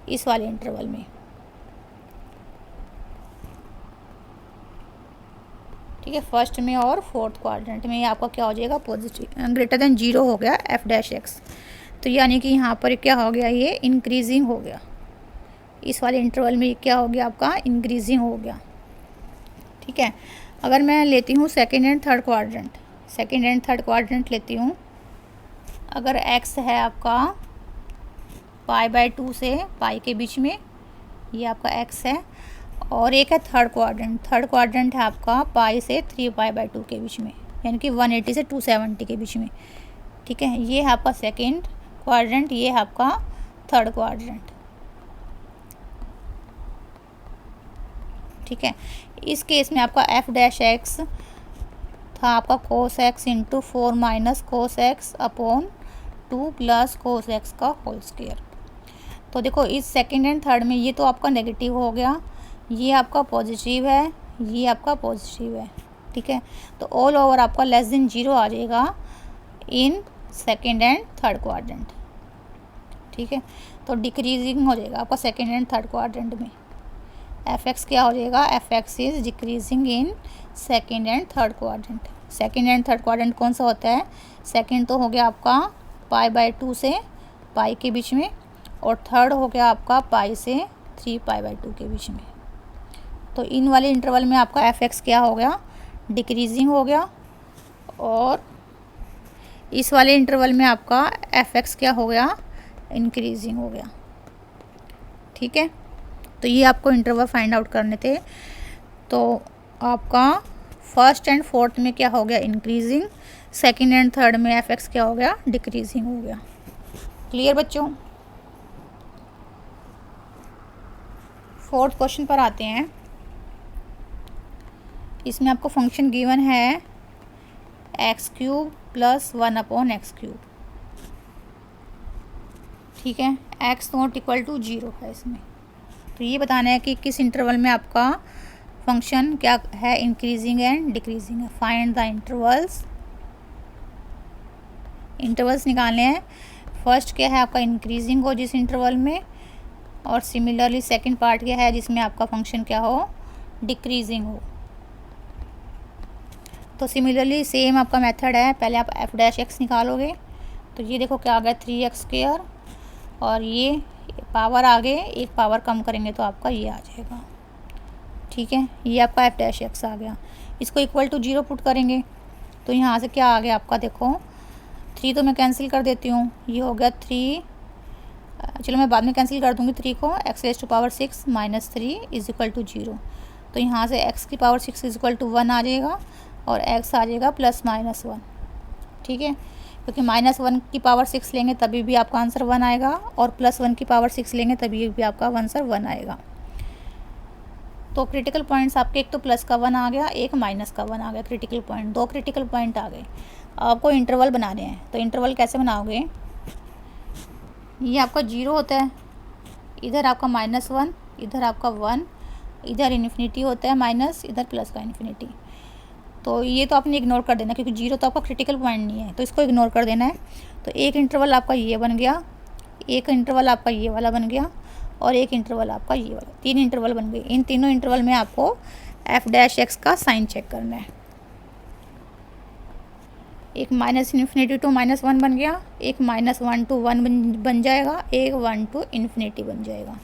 इस वाले इंटरवल में। ठीक है, फर्स्ट में और फोर्थ क्वाड्रेंट में आपका क्या हो जाएगा पॉजिटिव, ग्रेटर देन 0 हो गया f'(x). तो यानी कि यहाँ पर क्या हो गया, ये इंक्रीजिंग हो गया, इस वाले इंटरवल में क्या हो गया आपका इंक्रीजिंग हो गया। ठीक है। अगर मैं लेती हूँ सेकेंड एंड थर्ड क्वाड्रेंट लेती हूँ, अगर एक्स है आपका π/2 से पाई के बीच में, ये आपका एक्स है, और एक है थर्ड क्वाड्रेंट है आपका पाई से 3π/2 के बीच में, यानी कि 180 से 270 के बीच में। ठीक है, ये है आपका सेकेंड क्वाड्रेंट, ये है आपका थर्ड क्वाड्रेंट। ठीक है, इस केस में आपका f' था आपका cos x into 4 minus cos x upon 2 plus cos x का होल स्क्वायर। तो देखो इस सेकेंड एंड थर्ड में ये तो आपका नेगेटिव हो गया, ये आपका पॉजिटिव है, ये आपका पॉजिटिव है। ठीक है, तो ऑल ओवर आपका लेस देन 0 आ जाएगा in second and third quadrant. ठीक है, तो डिक्रीजिंग हो जाएगा आपका सेकेंड एंड थर्ड क्वाड्रेंट में। f(x) क्या हो जाएगा, f(x) is decreasing in second and third quadrant. Second and third quadrant कौन सा होता है, सेकेंड तो हो गया आपका π/2 से पाई के बीच में, और थर्ड हो गया आपका पाई से 3π/2 के बीच में। तो इन वाले इंटरवल में आपका f(x) क्या हो गया, डिक्रीजिंग हो गया, और इस वाले इंटरवल में आपका f(x) क्या हो गया, इंक्रीजिंग हो गया। ठीक है, तो ये आपको इंटरवल फाइंड आउट करने थे। तो आपका फर्स्ट एंड फोर्थ में क्या हो गया, इंक्रीजिंग, सेकंड एंड थर्ड में f(x) क्या हो गया, डिक्रीजिंग हो गया। क्लियर बच्चों। फोर्थ क्वेश्चन पर आते हैं। इसमें आपको फंक्शन गिवन है x³ + 1/x³। ठीक है, x≠0 है इसमें। तो ये बताना है कि किस इंटरवल में आपका फंक्शन क्या है, इंक्रीजिंग एंड डिक्रीजिंग है। फाइंड द इंटरवल्स निकालने हैं। फर्स्ट क्या है आपका, इंक्रीजिंग हो जिस इंटरवल में, और सिमिलरली सेकंड पार्ट क्या है जिसमें आपका फंक्शन क्या हो, डिक्रीजिंग हो। तो सिमिलरली सेम आपका मेथड है, पहले आप f' निकालोगे। तो ये देखो क्या आ गया, 3x², और ये पावर आगे एक पावर कम करेंगे तो आपका ये आ जाएगा। ठीक है, ये आपका f' आ गया। इसको इक्वल टू 0 पुट करेंगे तो यहाँ से क्या आ गया आपका, देखो 3 तो मैं कैंसिल कर देती हूँ, ये हो गया 3, चलो मैं बाद में कैंसिल कर दूँगी 3 को, x⁻6 - 3 = 0। तो यहाँ से x⁻6 = 1 आ जाएगा, और x आ जाएगा +-1। ठीक है, क्योंकि -1 की पावर 6 लेंगे तभी भी आपका आंसर 1 आएगा, और +1 की पावर 6 लेंगे तभी भी आपका आंसर 1 आएगा। तो क्रिटिकल पॉइंट्स आपके, एक तो प्लस का 1 आ गया, एक माइनस का 1 आ गया। क्रिटिकल पॉइंट, 2 क्रिटिकल पॉइंट आ गए। आपको इंटरवल बनाने हैं, तो इंटरवल कैसे बनाओगे, ये आपका 0 होता है, इधर आपका -1, इधर आपका 1, इधर इन्फिनिटी होता है माइनस, इधर प्लस का इन्फिनिटी। तो ये तो आपने इग्नोर कर देना, क्योंकि 0 तो आपका क्रिटिकल पॉइंट नहीं है, तो इसको इग्नोर कर देना है। तो एक इंटरवल आपका ये बन गया, एक इंटरवल आपका ये वाला बन गया, और एक इंटरवल आपका ये वाला, 3 इंटरवल बन गए। इन तीनों इंटरवल में आपको f' का साइन चेक करना है। एक -∞ to -1 बन गया, एक -1 to 1 बन जाएगा, एक 1 to ∞ बन जाएगा।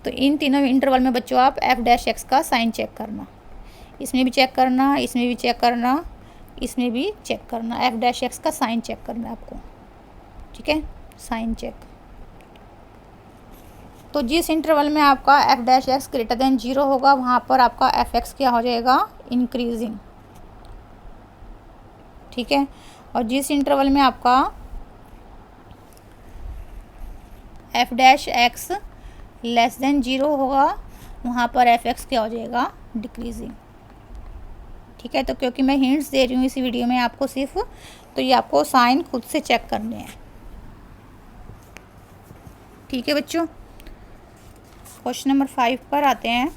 तो इन तीनों इंटरवल में बच्चों आप f' का साइन चेक करना, इसमें भी चेक करना, इसमें भी चेक करना, इसमें भी चेक करना। f' का साइन चेक करना है आपको। ठीक है, साइन चेक। तो जिस इंटरवल में आपका f' ग्रेटर देन 0 होगा, वहाँ पर आपका f(x) क्या हो जाएगा, इंक्रीजिंग। ठीक है, और जिस इंटरवल में आपका f' लेस देन 0 होगा, वहाँ पर f(x) क्या हो जाएगा, डिक्रीजिंग। ठीक है, तो क्योंकि मैं हिंट्स दे रही हूँ इसी वीडियो में आपको सिर्फ, तो ये आपको साइन खुद से चेक करने हैं। ठीक है बच्चों, क्वेश्चन नंबर 5 पर आते हैं।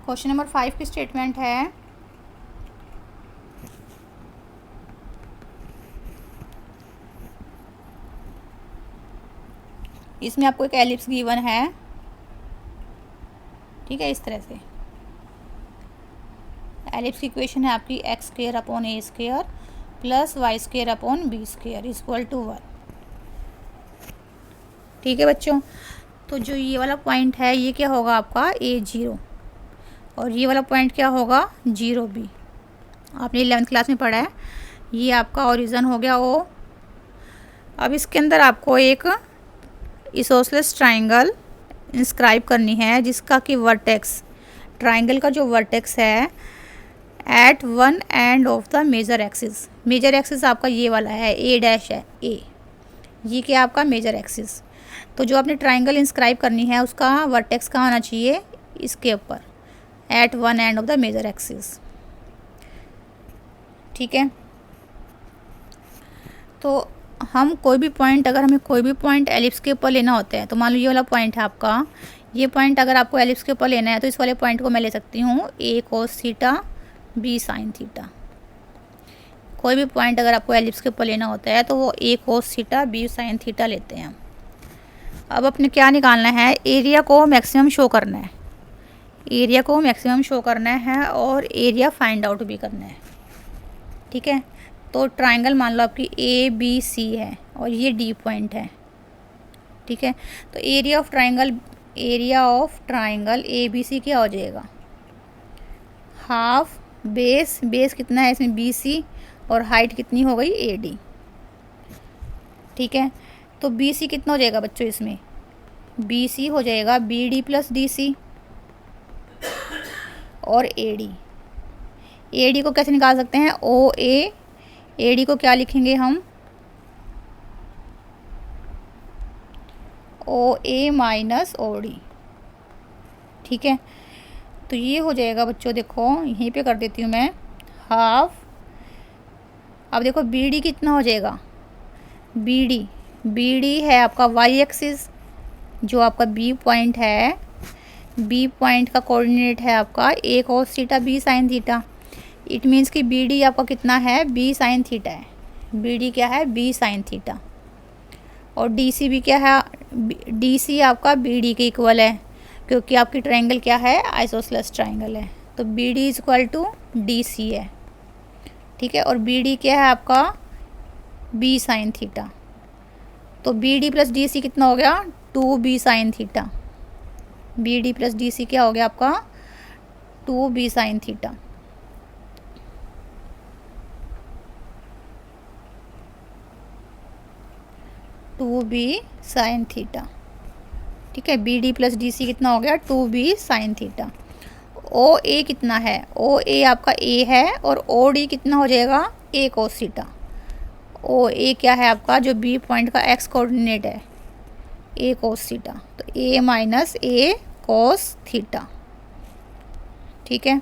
क्वेश्चन नंबर 5 की स्टेटमेंट है, इसमें आपको एक एलिप्स गिवन है। ठीक है, इस तरह से एलिप्स की इक्वेशन है आपकी x² upon a² + y² upon b² = 1। ठीक है बच्चों, तो जो ये वाला पॉइंट है ये क्या होगा आपका A0, और ये वाला पॉइंट क्या होगा 0B। आपने 11th क्लास में पढ़ा है। ये आपका ओरिजिन हो गया O। अब इसके अंदर आपको एक इसोसलेस ट्राइंगल इंस्क्राइब करनी है जिसका कि वर्टेक्स, ट्राइंगल का जो वर्टेक्स है at one end of the major axis. Major axis आपका ये वाला है, A डैश है A, ये क्या आपका मेजर एक्सिस। तो जो आपने ट्राइंगल इंस्क्राइब करनी है उसका वर्टेक्स कहाँ होना चाहिए, इसके ऊपर, at one end of the major axis. ठीक है, तो हम कोई भी पॉइंट, अगर हमें कोई भी पॉइंट एलिप्स के ऊपर लेना होता है, तो मान लो ये वाला पॉइंट है आपका, ये पॉइंट अगर आपको एलिप्स के ऊपर लेना है तो इस वाले पॉइंट को मैं ले सकती हूँ A cos theta B sin theta. कोई भी पॉइंट अगर आपको एलिप्स के ऊपर लेना होता है तो वो A cos theta B sin theta लेते हैं। अब अपने क्या निकालना है, एरिया को मैक्सिमम शो करना है, एरिया को मैक्सिमम शो करना है और एरिया फाइंड आउट भी करना है। ठीक है, तो ट्राइंगल मान लो आपकी ABC है और ये D पॉइंट है। ठीक है, तो एरिया ऑफ ट्राइंगल ABC क्या हो जाएगा, हाफ बेस, बेस कितना है इसमें BC, और हाइट कितनी हो गई AD। ठीक है, तो BC कितना हो जाएगा बच्चों, इसमें BC हो जाएगा BD प्लस DC और AD को कैसे निकाल सकते हैं, OA, AD को क्या लिखेंगे हम, OA माइनस OD। ठीक है, तो ये हो जाएगा बच्चों, देखो यहीं पे कर देती हूँ मैं, हाफ, अब देखो BD कितना हो जाएगा, BD है आपका Y एक्सिस, जो आपका B पॉइंट है, B पॉइंट का कोऑर्डिनेट है आपका A cos theta B sin theta. It means कि BD आपका कितना है, B sin थीटा है, BD क्या है B sin थीटा, और DC भी क्या है, DC आपका BD के इक्वल है, क्योंकि आपकी ट्रायंगल क्या है, आइसोसेलेस ट्रायंगल है, तो BD is equal to DC है। ठीक है, और BD क्या है आपका B sin थीटा, तो BD प्लस DC कितना हो गया, 2B sin theta. BD plus DC क्या हो गया आपका, 2B sin थीटा। ठीक है, BD प्लस DC कितना हो गया, 2B sin थीटा। OA कितना है, OA आपका A है, और OD कितना हो जाएगा, A cos थीटा। OA क्या है आपका, जो B पॉइंट का x कोऑर्डिनेट है, A cos थीटा, तो A minus A cos theta. ठीक है,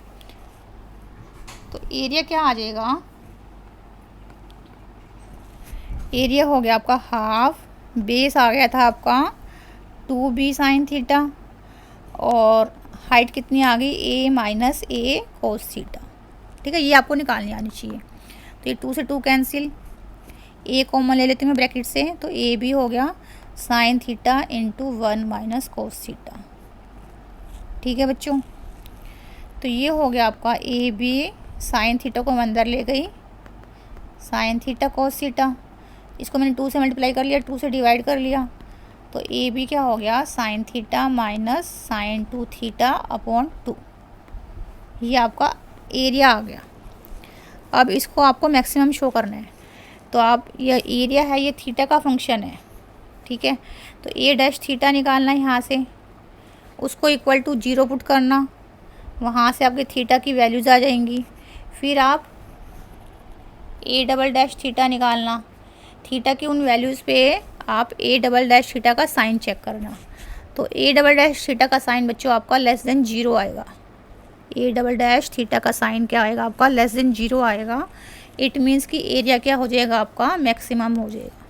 तो एरिया क्या आ जाएगा, एरिया हो गया आपका हाफ, बेस आ गया था आपका 2B sin थीटा, और हाइट कितनी आ गई, A minus A cos theta. ठीक है, ये आपको निकालनी आनी चाहिए। तो ये 2 से 2 कैंसिल, A कॉमन ले लेती हूँ मैं ब्रैकेट से, तो A भी हो गया sin theta into 1 minus cos theta. ठीक है बच्चों, तो ये हो गया आपका AB, sin थीटा को मैं अंदर ले गई, sin थीटा cos थीटा, इसको मैंने 2 से मल्टीप्लाई कर लिया, 2 से डिवाइड कर लिया, तो AB क्या हो गया, sin theta minus sin 2 theta upon 2। ये आपका एरिया आ गया। अब इसको आपको मैक्सिमम शो करना है, तो आप, ये एरिया है, ये थीटा का फंक्शन है। ठीक है, तो A डैश थीटा निकालना है यहाँ से, उसको इक्वल टू 0 पुट करना, वहाँ से आपके थीटा की वैल्यूज़ आ जाएंगी। फिर आप A डबल डैश थीटा निकालना, थीटा की उन वैल्यूज़ पे आप A डबल डैश थीटा का साइन चेक करना, तो A डबल डैश थीटा का साइन बच्चों आपका लेस देन 0 आएगा। A डबल डैश थीटा का साइन क्या आएगा आपका, लेस देन 0 आएगा। इट मीन्स कि एरिया क्या हो जाएगा आपका, मैक्सिमम हो जाएगा।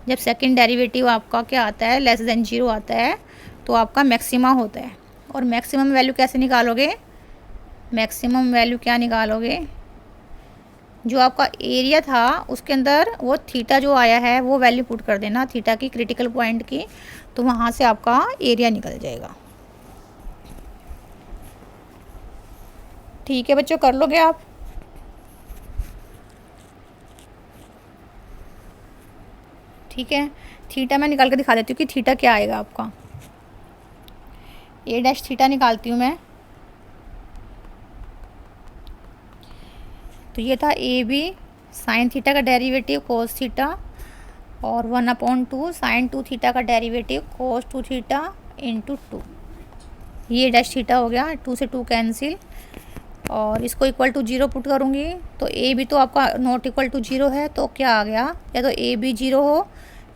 जब सेकंड डेरिवेटिव आपका क्या आता है, लेस देन 0 आता है, तो आपका मैक्सिमा होता है। और मैक्सिमम वैल्यू कैसे निकालोगे, मैक्सिमम वैल्यू क्या निकालोगे, जो आपका एरिया था उसके अंदर वो थीटा जो आया है वो वैल्यू पुट कर देना, थीटा की क्रिटिकल पॉइंट की, तो वहाँ से आपका एरिया निकल जाएगा। ठीक है बच्चों, कर लोगे आप। ठीक है, थीटा मैं निकाल के दिखा देती हूँ कि थीटा क्या आएगा आपका। ए डैश थीटा निकालती हूँ मैं। तो ये था ए बी साइन थीटा का डेरिवेटिव कोस थीटा, और 1/2 साइन 2 थीटा का डेरिवेटिव कोस 2 थीटा इंटू 2। ये डैश थीटा हो गया, 2 से 2 कैंसिल, और इसको इक्वल टू 0 पुट करूँगी तो ए बी तो आपका नॉट इक्वल टू 0 है, तो क्या आ गया, या तो ए बी 0 हो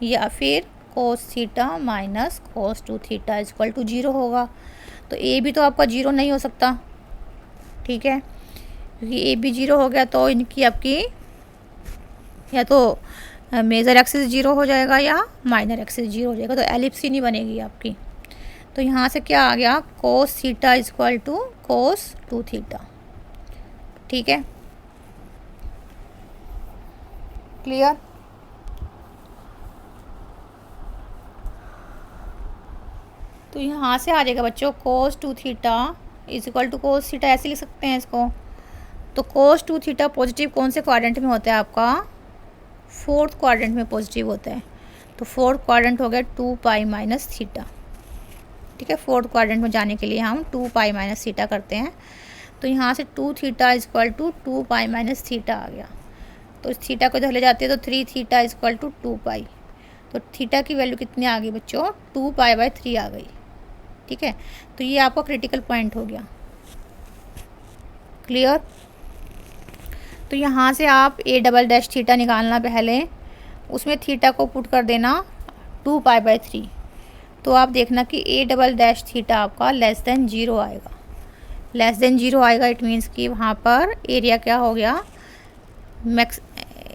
या फिर cos theta minus cos 2 theta equal to 0 होगा। तो ए बी तो आपका 0 नहीं हो सकता, ठीक है, क्योंकि ए बी 0 हो गया तो इनकी आपकी या तो मेजर एक्सिस 0 हो जाएगा या माइनर एक्सिस 0 हो जाएगा, तो एलिप्स ही नहीं बनेगी आपकी। तो यहाँ से क्या आ गया, cos theta equal to cos 2 theta, ठीक है, क्लियर। तो यहाँ से आ जाएगा बच्चों cos 2 theta is equal to cos theta, ऐसे लिख सकते हैं इसको। तो कोस 2 थीटा पॉजिटिव कौन से क्वाड्रेंट में होता है आपका, फोर्थ क्वाड्रेंट में पॉजिटिव होता है। तो फोर्थ क्वाड्रेंट हो गया 2 पाई माइनस थीटा, ठीक है। फोर्थ क्वाड्रेंट में जाने के लिए हम 2 पाई माइनस थीटा करते हैं। तो यहाँ से 2 theta is equal to 2 pi minus theta आ गया। तो इस थीटा को इधर ले जाते हैं तो 3 थीटा इज इक्वल टू 2 पाई। तो थीटा की वैल्यू कितनी आ गई बच्चों, 2 पाई बाई 3 आ गई, ठीक है। तो ये आपका क्रिटिकल पॉइंट हो गया, क्लियर। तो यहाँ से आप ए डबल डैश थीटा निकालना पहले, उसमें थीटा को पुट कर देना 2 पाई बाई 3। तो आप देखना कि ए डबल डैश थीटा आपका लेस देन 0 आएगा। लेस देन 0 आएगा, इट मीन्स कि वहाँ पर एरिया क्या हो गया,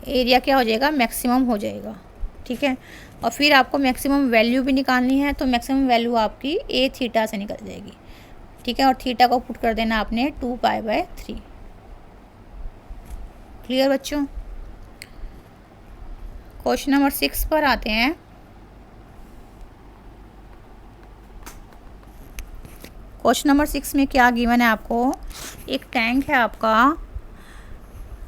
एरिया क्या हो जाएगा, मैक्सिमम हो जाएगा, ठीक है। और फिर आपको मैक्सिमम वैल्यू भी निकालनी है, तो मैक्सिमम वैल्यू आपकी ए थीटा से निकल जाएगी, ठीक है। और थीटा को पुट कर देना आपने 2 पाई बाई 3, क्लियर बच्चों। क्वेश्चन नंबर 6 पर आते हैं। क्वेश्चन नंबर 6 में क्या गिवन है आपको, एक टैंक है आपका,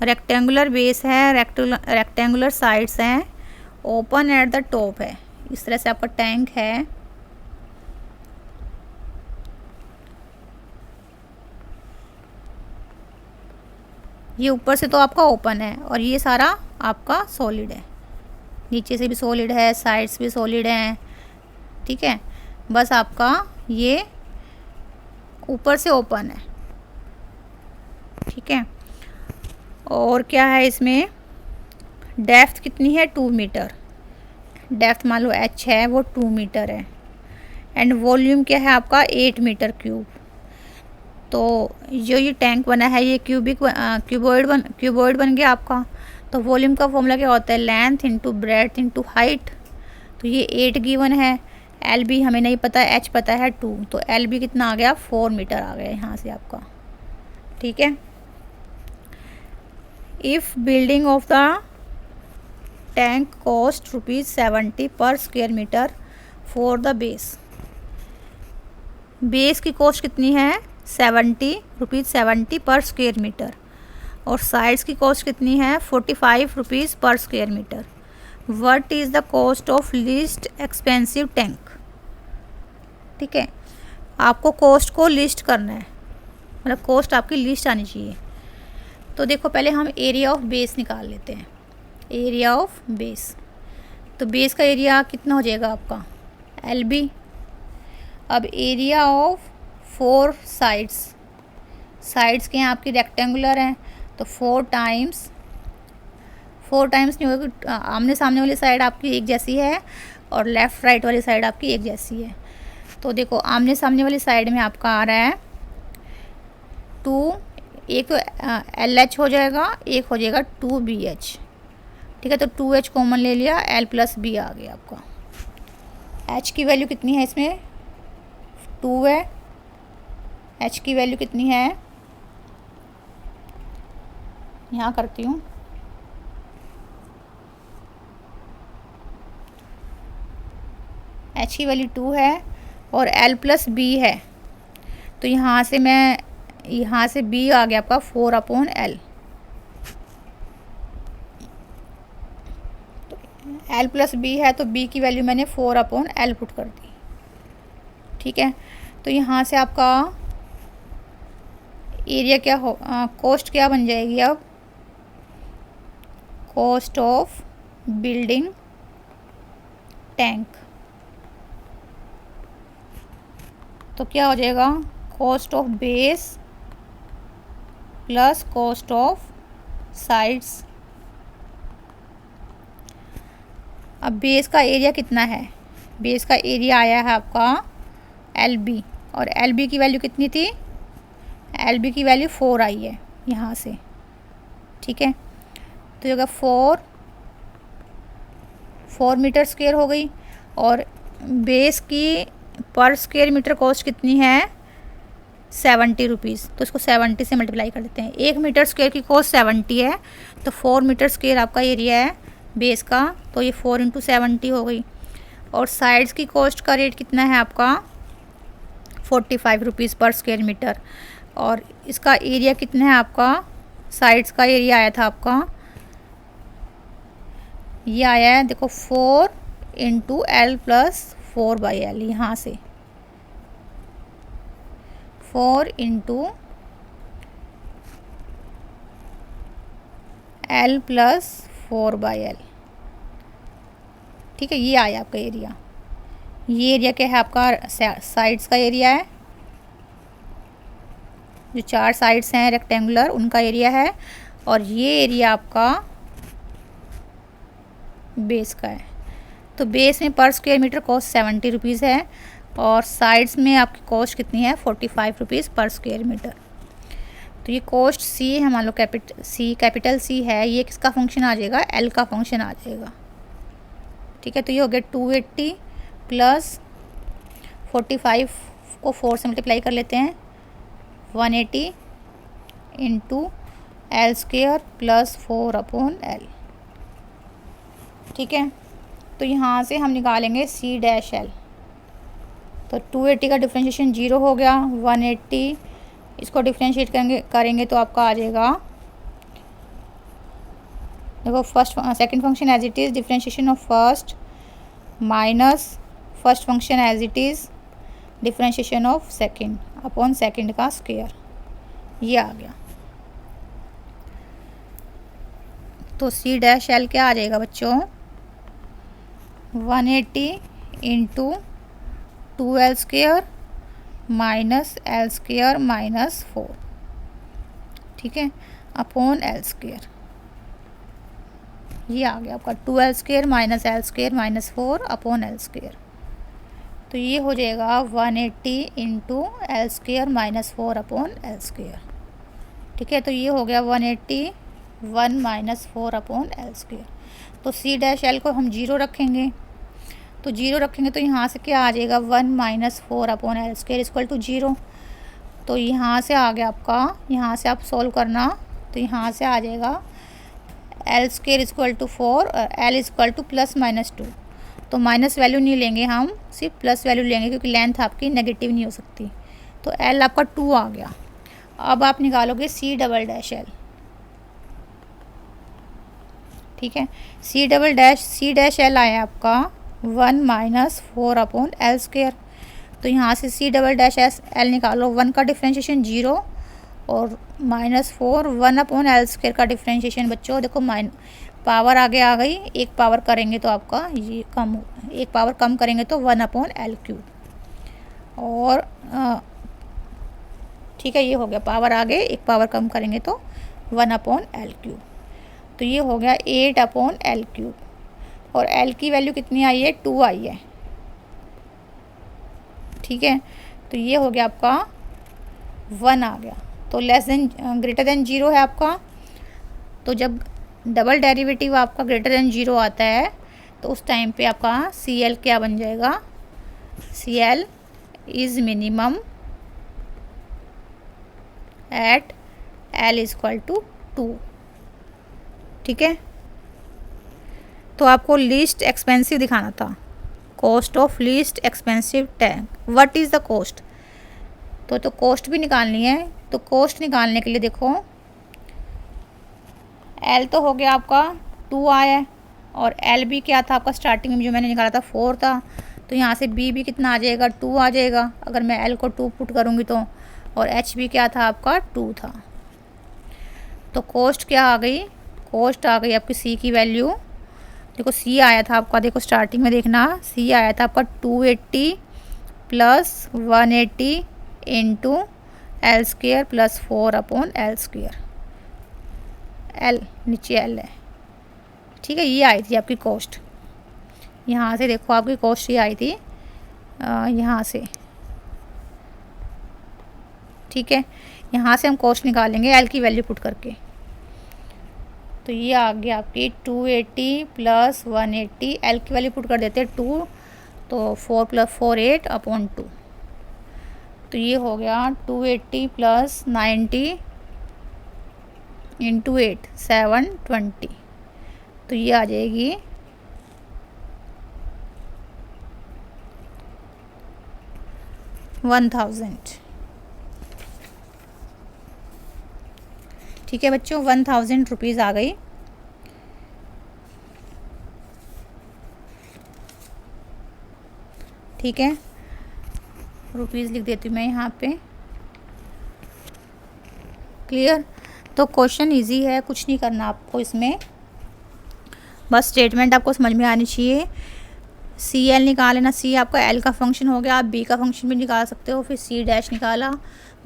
रेक्टेंगुलर बेस है, रेक्टेंगुलर साइड्स हैं, ओपन एट द टॉप है। इस तरह से आपका टैंक है, ये ऊपर से तो आपका ओपन है और ये सारा आपका सॉलिड है, नीचे से भी सॉलिड है, साइड्स भी सॉलिड हैं, ठीक है। बस आपका ये ऊपर से ओपन है, ठीक है। और क्या है इसमें, डेप्थ कितनी है, 2 मीटर, डेप्थ मान लो h है वो 2 मीटर है, एंड वॉल्यूम क्या है आपका 8 मीटर क्यूब। तो जो ये टैंक बना है ये क्यूबॉइड बन गया आपका। तो वॉल्यूम का फॉर्मूला क्या होता है, length into breadth into height. तो ये 8 गिवन है, एल बी हमें नहीं पता, एच पता है 2, तो एल बी कितना आ गया, 4 मीटर आ गया यहाँ से आपका, ठीक है। If building of the tank cost ₹70 per square metre for the base, base की कॉस्ट कितनी है, ₹70 पर स्क्वायर मीटर, और साइड्स की कॉस्ट कितनी है, ₹45 per square metre. What is the cost of least expensive tank, ठीक है। आपको कॉस्ट को लिस्ट करना है, मतलब कॉस्ट आपकी लिस्ट आनी चाहिए। तो देखो पहले हम एरिया ऑफ बेस निकाल लेते हैं, एरिया ऑफ बेस। तो बेस का एरिया कितना हो जाएगा आपका, एल बी। अब एरिया ऑफ 4 साइड्स के हैं आपकी रेक्टेंगुलर हैं, तो 4 टाइम्स नहीं होगी, आमने सामने वाली साइड आपकी एक जैसी है और लेफ़्ट राइट वाली साइड आपकी एक जैसी है। तो देखो आमने सामने वाली साइड में आपका आ रहा है 2, एक तो एल एच हो जाएगा, एक हो जाएगा 2BH, ठीक है। तो 2H कॉमन ले लिया, L + B आ गया आपका। H की वैल्यू कितनी है इसमें, 2 है, H की वैल्यू कितनी है, यहाँ करती हूँ, H की वैल्यू 2 है और L + B है। तो यहाँ से B आ गया आपका 4/L। तो L + B है तो B की वैल्यू मैंने 4/L पुट कर दी, ठीक है। तो यहाँ से आपका एरिया क्या हो, कॉस्ट क्या बन जाएगी अब, कॉस्ट ऑफ बिल्डिंग टैंक। तो क्या हो जाएगा, cost of base plus cost of sides. अब बेस का एरिया कितना है, बेस का एरिया आया है आपका LB, और LB की वैल्यू कितनी थी, LB की वैल्यू 4 आई है यहाँ से, ठीक है। तो ये होगा 4 मीटर स्क्वायर हो गई, और बेस की पर स्क्वायर मीटर कॉस्ट कितनी है, 70 रुपीज़। तो इसको 70 से मल्टीप्लाई कर देते हैं। 1 मीटर स्क्वायर की कॉस्ट 70 है, तो 4 मीटर स्क्वायर आपका एरिया है बेस का, तो ये 4 × 70 हो गई। और साइड्स की कॉस्ट का रेट कितना है आपका, 45 रुपीज़ पर स्क्वायर मीटर। और इसका एरिया कितना है आपका, साइड्स का एरिया आया था आपका, ये आया है देखो 4 × L + 4/L, यहाँ से 4 × L + 4/L, ठीक है। ये आया आपका एरिया। ये एरिया क्या है आपका, साइड्स का एरिया है, जो 4 साइड्स हैं रेक्टेंगुलर उनका एरिया है, और ये एरिया आपका बेस का है। तो बेस में पर स्क्वायर मीटर कॉस्ट 70 रुपीज़ है, और साइड्स में आपकी कॉस्ट कितनी है, 45 रुपीज़ पर स्क्वायर मीटर। तो ये कॉस्ट C है, मान लो कैपिटल C है, ये किसका फंक्शन आ जाएगा, L का फंक्शन आ जाएगा, ठीक है। तो ये हो गया 280 + 45 को 4 से मल्टीप्लाई कर लेते हैं, 180 × L² + 4/L, ठीक है। तो यहाँ से हम निकालेंगे C'L। तो 280 का डिफ्रेंशिएशन 0 हो गया, 180 इसको डिफ्रेंशिएट करेंगे तो आपका आ जाएगा, देखो second function as it is, differentiation of first minus first function as it is, differentiation of second upon second का स्क्वायर, ये आ गया। तो C'L क्या आ जाएगा बच्चों, 180 × 2L² - L² - 4, ठीक है, अपॉन L², ये आ गया आपका 2L² - L² - 4 अपॉन L²। तो ये हो जाएगा 180 × L² - 4 अपॉन L², ठीक है। तो ये हो गया 180 1 - 4 अपॉन L²। तो C'L को हम 0 रखेंगे, तो 0 रखेंगे तो यहाँ से क्या आ जाएगा, 1 - 4 अपॉन L² = 0। तो यहाँ से आ गया आपका, यहाँ से आप सॉल्व करना, तो यहाँ से आ जाएगा L² = 4 और L = ±2। तो माइनस वैल्यू नहीं लेंगे हम, सिर्फ प्लस वैल्यू लेंगे, क्योंकि लेंथ आपकी नेगेटिव नहीं हो सकती। तो L आपका 2 आ गया। अब आप निकालोगे C''L, ठीक है। C''L आया आपका 1 - 4 अपॉन L²। तो यहाँ से C''L निकालो, 1 का डिफ्रेंशिएशन 0 और -4, 1 अपॉन L² का डिफ्रेंशिएशन बच्चों देखो पावर आगे आ गई, एक पावर करेंगे तो आपका ये कम हो, एक पावर कम करेंगे तो 1 अपॉन L³ और ठीक है, ये हो गया पावर आगे, एक पावर कम करेंगे तो 1 अपॉन L³। तो ये हो गया 8 अपॉन L³ और L की वैल्यू कितनी आई है, 2 आई है, ठीक है। तो ये हो गया आपका 1 आ गया। तो ग्रेटर देन 0 है आपका। तो जब डबल डेरिवेटिव आपका ग्रेटर देन 0 आता है तो उस टाइम पे आपका CL क्या बन जाएगा, CL is minimum at L = 2, ठीक है। तो आपको लीस्ट एक्सपेंसिव दिखाना था, cost of least expensive tank, what is the cost. तो कॉस्ट भी निकालनी है। तो कॉस्ट निकालने के लिए देखो L तो हो गया आपका 2 आया है और L भी क्या था आपका, स्टार्टिंग में जो मैंने निकाला था 4 था। तो यहाँ से बी भी कितना आ जाएगा, 2 आ जाएगा अगर मैं एल को 2 पुट करूँगी तो, और एच भी क्या था आपका 2 था। तो कॉस्ट क्या आ गई, कॉस्ट आ गई आपकी सी की वैल्यू, देखो सी आया था आपका, देखो स्टार्टिंग में देखना सी आया था आपका 280 plus 180 into L square plus 4/L²। L नीचे एल है, ठीक है। ये आई थी आपकी कॉस्ट, यहाँ से देखो आपकी कॉस्ट ये आई थी यहाँ से, ठीक है। यहाँ से हम कॉस्ट निकालेंगे एल की वैल्यू पुट करके। तो ये आ गया आपकी 280 प्लस 180, एल की वैल्यू पुट कर देते हैं 2, तो 4 + 4 8/2। तो ये हो गया 280 प्लस 90 इंटू 8 720। तो ये आ जाएगी 1000, ठीक है बच्चों। 1000 रुपीज़ आ गई। ठीक है, रुपीज़ लिख देती हूँ मैं यहाँ पे, क्लियर। तो क्वेश्चन इजी है, कुछ नहीं करना आपको इसमें, बस स्टेटमेंट आपको समझ में आनी चाहिए। सी एल निकाल लेना, सी आपका एल का फंक्शन हो गया, आप बी का फंक्शन भी निकाल सकते हो। फिर सी डैश निकाला,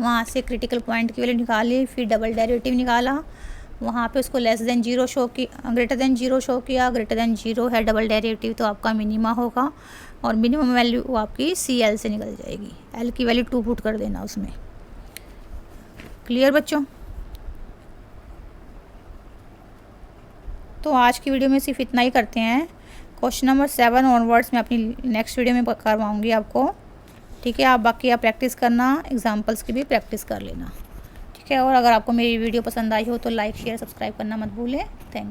वहाँ से क्रिटिकल पॉइंट की वैल्यू निकाली, फिर डबल डेरिवेटिव निकाला, वहाँ पे उसको लेस देन 0 शो की, ग्रेटर देन 0 शो किया, ग्रेटर देन 0 है डबल डेरिवेटिव तो आपका मिनिमा होगा, और मिनिमम वैल्यू वो आपकी सी एल से निकल जाएगी। एल की वैल्यू 2 पुट कर देना उसमें, क्लियर बच्चों। तो आज की वीडियो में सिर्फ इतना ही करते हैं। क्वेश्चन नंबर 7 ऑनवर्ड्स मैं अपनी नेक्स्ट वीडियो में करवाऊँगी आपको, ठीक है। आप बाकी आप प्रैक्टिस करना, एग्जाम्पल्स की भी प्रैक्टिस कर लेना, ठीक है। और अगर आपको मेरी वीडियो पसंद आई हो तो लाइक शेयर सब्सक्राइब करना मत भूलें। Thank you.